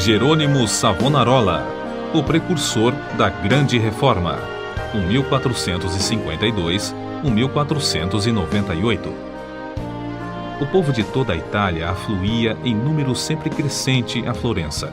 Jerônimo Savonarola, o precursor da Grande Reforma, 1452-1498. O povo de toda a Itália afluía em número sempre crescente a Florença.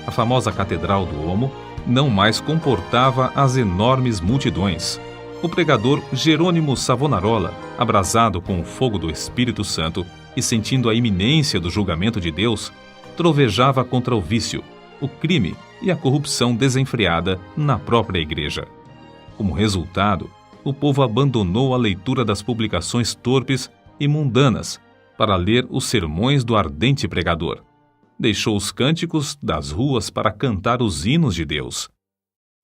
A famosa Catedral do Duomo não mais comportava as enormes multidões. O pregador Jerônimo Savonarola, abrasado com o fogo do Espírito Santo e sentindo a iminência do julgamento de Deus, trovejava contra o vício, o crime e a corrupção desenfreada na própria igreja. Como resultado, o povo abandonou a leitura das publicações torpes e mundanas para ler os sermões do ardente pregador. Deixou os cânticos das ruas para cantar os hinos de Deus.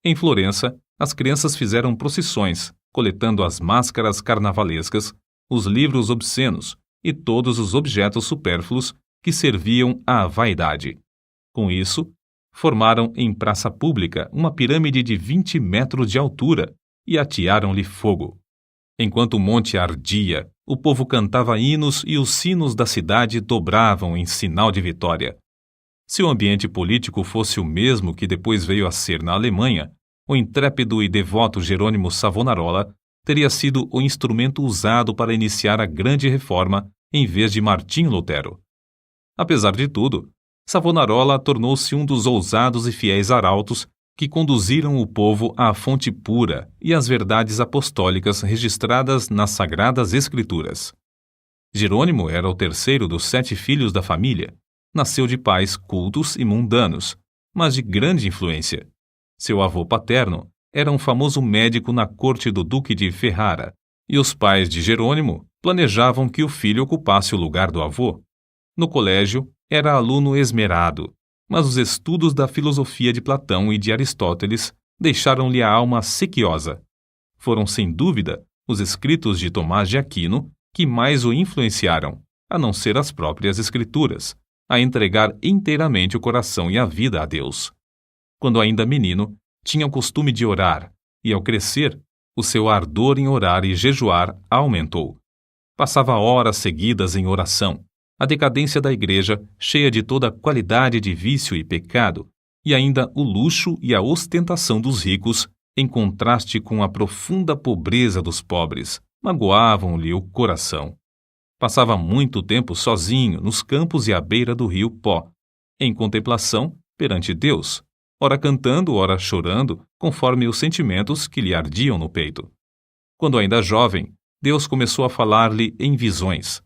Em Florença, as crianças fizeram procissões, coletando as máscaras carnavalescas, os livros obscenos e todos os objetos supérfluos que serviam à vaidade. Com isso, formaram em praça pública uma pirâmide de 20 metros de altura e atearam-lhe fogo. Enquanto o monte ardia, o povo cantava hinos e os sinos da cidade dobravam em sinal de vitória. Se o ambiente político fosse o mesmo que depois veio a ser na Alemanha, o intrépido e devoto Jerônimo Savonarola teria sido o instrumento usado para iniciar a Grande Reforma em vez de Martinho Lutero. Apesar de tudo, Savonarola tornou-se um dos ousados e fiéis arautos que conduziram o povo à fonte pura e às verdades apostólicas registradas nas Sagradas Escrituras. Jerônimo era o terceiro dos 7 filhos da família. Nasceu de pais cultos e mundanos, mas de grande influência. Seu avô paterno era um famoso médico na corte do Duque de Ferrara, e os pais de Jerônimo planejavam que o filho ocupasse o lugar do avô. No colégio, era aluno esmerado, mas os estudos da filosofia de Platão e de Aristóteles deixaram-lhe a alma sequiosa. Foram, sem dúvida, os escritos de Tomás de Aquino que mais o influenciaram, a não ser as próprias escrituras, a entregar inteiramente o coração e a vida a Deus. Quando ainda menino, tinha o costume de orar, e ao crescer, o seu ardor em orar e jejuar aumentou. Passava horas seguidas em oração. A decadência da igreja, cheia de toda qualidade de vício e pecado, e ainda o luxo e a ostentação dos ricos, em contraste com a profunda pobreza dos pobres, magoavam-lhe o coração. Passava muito tempo sozinho nos campos e à beira do rio Pó, em contemplação perante Deus, ora cantando, ora chorando, conforme os sentimentos que lhe ardiam no peito. Quando ainda jovem, Deus começou a falar-lhe em visões.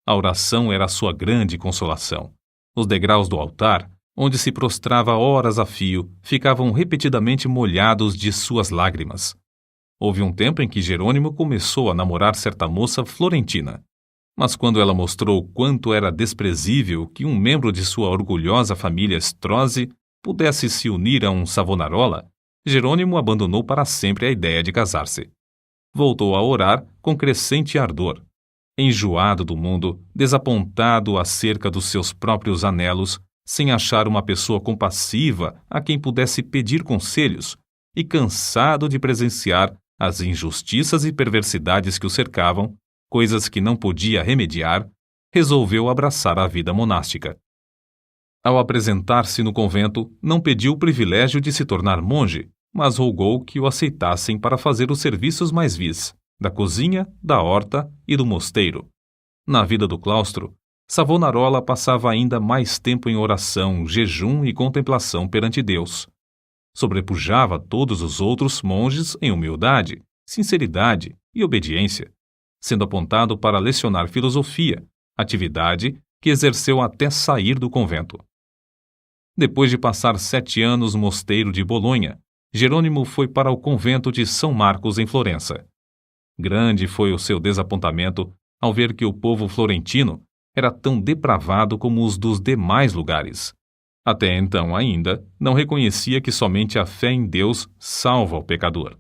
A oração era a sua grande consolação. Os degraus do altar, onde se prostrava horas a fio, ficavam repetidamente molhados de suas lágrimas. Houve um tempo em que Jerônimo começou a namorar certa moça florentina. Mas quando ela mostrou quanto era desprezível que um membro de sua orgulhosa família Strozzi pudesse se unir a um Savonarola, Jerônimo abandonou para sempre a ideia de casar-se. Voltou a orar com crescente ardor. Enjoado do mundo, desapontado acerca dos seus próprios anelos, sem achar uma pessoa compassiva a quem pudesse pedir conselhos, e cansado de presenciar as injustiças e perversidades que o cercavam, coisas que não podia remediar, resolveu abraçar a vida monástica. Ao apresentar-se no convento, não pediu o privilégio de se tornar monge, mas rogou que o aceitassem para fazer os serviços mais vis, da cozinha, da horta e do mosteiro. Na vida do claustro, Savonarola passava ainda mais tempo em oração, jejum e contemplação perante Deus. Sobrepujava todos os outros monges em humildade, sinceridade e obediência, sendo apontado para lecionar filosofia, atividade que exerceu até sair do convento. Depois de passar 7 anos no mosteiro de Bolonha, Jerônimo foi para o convento de São Marcos em Florença. Grande foi o seu desapontamento ao ver que o povo florentino era tão depravado como os dos demais lugares. Até então ainda não reconhecia que somente a fé em Deus salva o pecador.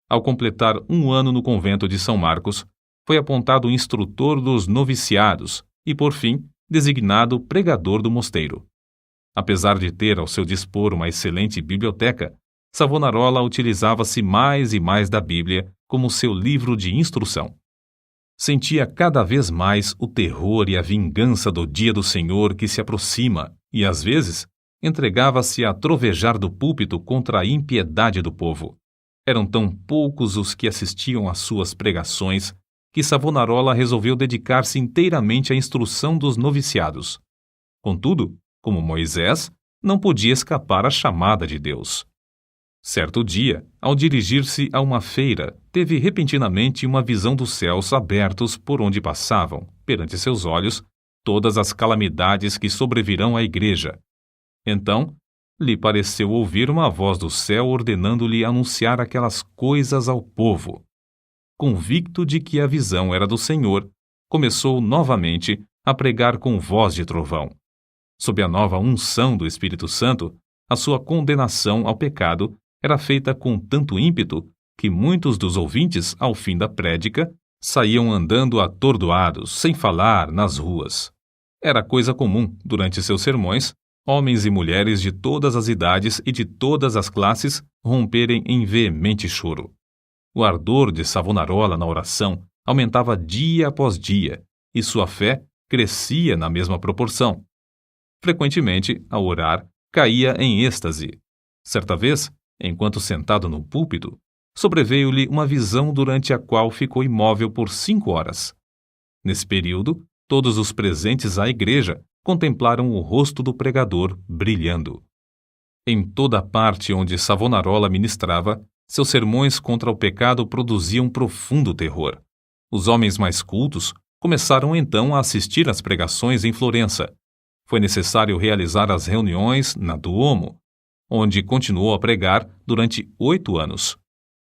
Ao completar 1 ano no convento de São Marcos, foi apontado instrutor dos noviciados e, por fim, designado pregador do mosteiro. Apesar de ter ao seu dispor uma excelente biblioteca, Savonarola utilizava-se mais e mais da Bíblia como seu livro de instrução. Sentia cada vez mais o terror e a vingança do dia do Senhor que se aproxima e, às vezes, entregava-se a trovejar do púlpito contra a impiedade do povo. Eram tão poucos os que assistiam às suas pregações que Savonarola resolveu dedicar-se inteiramente à instrução dos noviciados. Contudo, como Moisés, não podia escapar à chamada de Deus. Certo dia, ao dirigir-se a uma feira, teve repentinamente uma visão dos céus abertos por onde passavam, perante seus olhos, todas as calamidades que sobrevirão à igreja. Então, lhe pareceu ouvir uma voz do céu ordenando-lhe anunciar aquelas coisas ao povo. Convicto de que a visão era do Senhor, começou novamente a pregar com voz de trovão. Sob a nova unção do Espírito Santo, a sua condenação ao pecado era feita com tanto ímpeto que muitos dos ouvintes, ao fim da prédica, saíam andando atordoados, sem falar, nas ruas. Era coisa comum, durante seus sermões, homens e mulheres de todas as idades e de todas as classes romperem em veemente choro. O ardor de Savonarola na oração aumentava dia após dia, e sua fé crescia na mesma proporção. Frequentemente, ao orar, caía em êxtase. Certa vez, enquanto sentado no púlpito, sobreveio-lhe uma visão durante a qual ficou imóvel por 5 horas. Nesse período, todos os presentes à igreja contemplaram o rosto do pregador brilhando. Em toda a parte onde Savonarola ministrava, seus sermões contra o pecado produziam profundo terror. Os homens mais cultos começaram então a assistir às pregações em Florença. Foi necessário realizar as reuniões na Duomo, onde continuou a pregar durante 8 anos.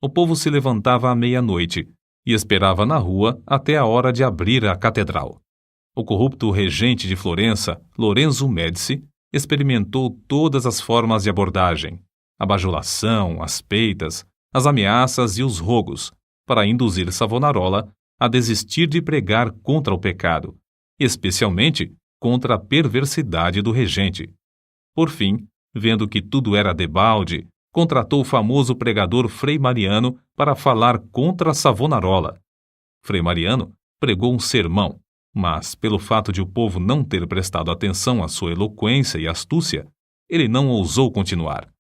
O povo se levantava à meia-noite e esperava na rua até a hora de abrir a catedral. O corrupto regente de Florença, Lorenzo Médici, experimentou todas as formas de abordagem, a bajulação, as peitas, as ameaças e os rogos, para induzir Savonarola a desistir de pregar contra o pecado, especialmente contra a perversidade do regente. Por fim, vendo que tudo era debalde, contratou o famoso pregador Frei Mariano para falar contra Savonarola. Frei Mariano pregou um sermão, mas, pelo fato de o povo não ter prestado atenção à sua eloquência e astúcia, ele não ousou continuar.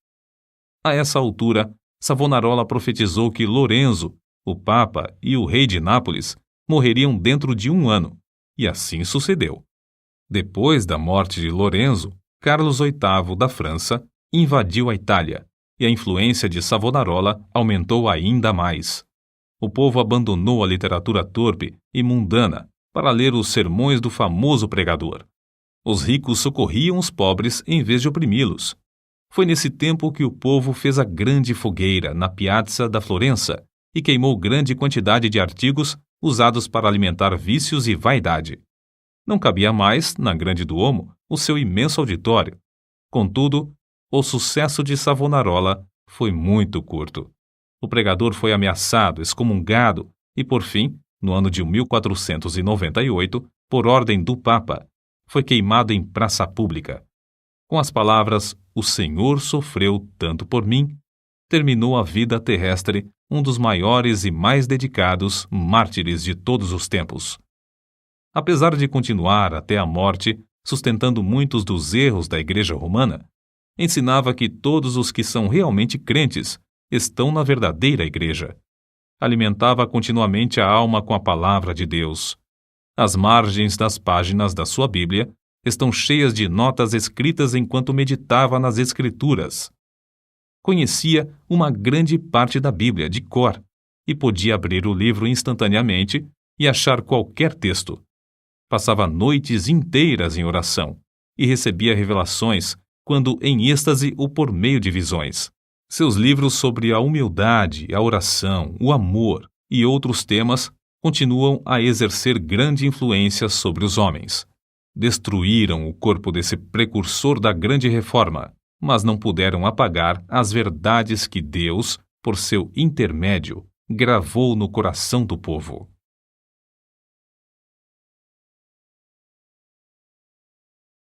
A essa altura, Savonarola profetizou que Lorenzo, o Papa e o rei de Nápoles morreriam dentro de 1 ano, e assim sucedeu. Depois da morte de Lorenzo, Carlos VIII da França invadiu a Itália, e a influência de Savonarola aumentou ainda mais. O povo abandonou a literatura torpe e mundana para ler os sermões do famoso pregador. Os ricos socorriam os pobres em vez de oprimi-los. Foi nesse tempo que o povo fez a grande fogueira na Piazza da Florença e queimou grande quantidade de artigos usados para alimentar vícios e vaidade. Não cabia mais, na Grande Duomo, o seu imenso auditório. Contudo, o sucesso de Savonarola foi muito curto. O pregador foi ameaçado, excomungado e, por fim, no ano de 1498, por ordem do Papa, foi queimado em praça pública. Com as palavras "O Senhor sofreu tanto por mim", terminou a vida terrestre um dos maiores e mais dedicados mártires de todos os tempos. Apesar de continuar até a morte, sustentando muitos dos erros da Igreja Romana, ensinava que todos os que são realmente crentes estão na verdadeira Igreja. Alimentava continuamente a alma com a palavra de Deus. As margens das páginas da sua Bíblia estão cheias de notas escritas enquanto meditava nas Escrituras. Conhecia uma grande parte da Bíblia de cor e podia abrir o livro instantaneamente e achar qualquer texto. Passava noites inteiras em oração e recebia revelações, quando em êxtase ou por meio de visões. Seus livros sobre a humildade, a oração, o amor e outros temas continuam a exercer grande influência sobre os homens. Destruíram o corpo desse precursor da grande reforma, mas não puderam apagar as verdades que Deus, por seu intermédio, gravou no coração do povo.